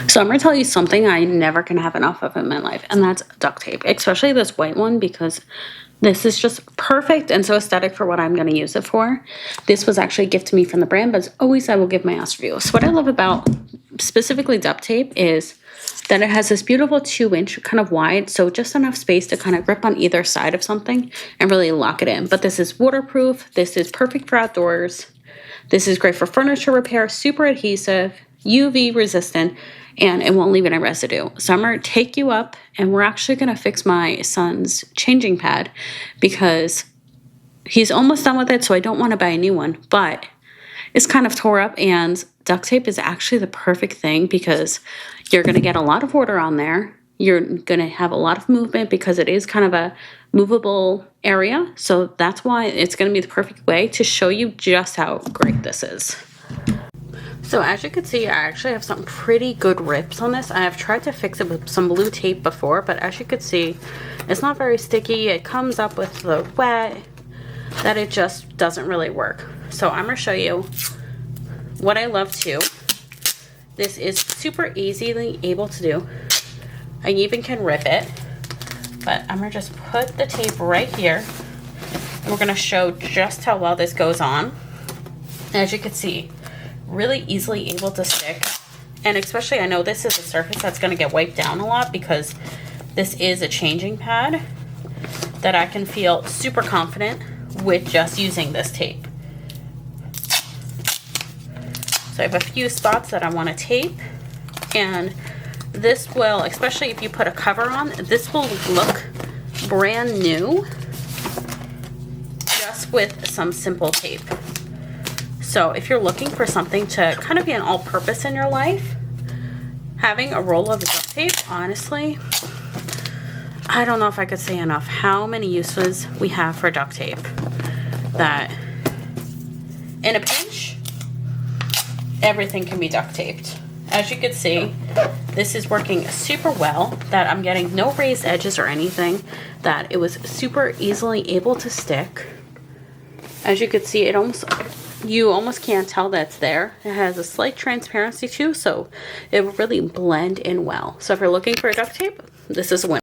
So I'm gonna tell you something I never can have enough of in my life, and that's duct tape, especially this white one, because this is just perfect and so aesthetic for what I'm gonna use it for. This was actually a gift to me from the brand, but as always, I will give my honest review. So what I love about specifically duct tape is that it has this beautiful 2-inch kind of wide, so just enough space to kind of grip on either side of something and really lock it in. But this is waterproof, this is perfect for outdoors, this is great for furniture repair, super adhesive, UV resistant, and it won't leave any residue. So I'm going to take you up, and we're actually going to fix my son's changing pad because he's almost done with it, so I don't want to buy a new one, but it's kind of tore up, and duct tape is actually the perfect thing because you're going to get a lot of water on there. You're going to have a lot of movement because it is kind of a movable area. So that's why it's going to be the perfect way to show you just how great this is. So as you can see, I actually have some pretty good rips on this. I have tried to fix it with some blue tape before, but as you can see, it's not very sticky. It comes up with the wet that it just doesn't really work. So I'm going to show you what I love too. This is super easily able to do. I even can rip it, but I'm going to just put the tape right here, and we're going to show just how well this goes on. As you can see, really easily able to stick, and especially I know this is a surface that's going to get wiped down a lot because this is a changing pad that I can feel super confident with just using this tape. So I have a few spots that I want to tape, and this will, especially if you put a cover on, this will look brand new just with some simple tape. So if you're looking for something to kind of be an all-purpose in your life, having a roll of duct tape, honestly, I don't know if I could say enough how many uses we have for duct tape. That in a pinch, everything can be duct taped. As you can see, this is working super well, that I'm getting no raised edges or anything, that it was super easily able to stick. As you can see, you almost can't tell that's there. It has a slight transparency too, so it will really blend in well. So if you're looking for a duct tape, this is a win.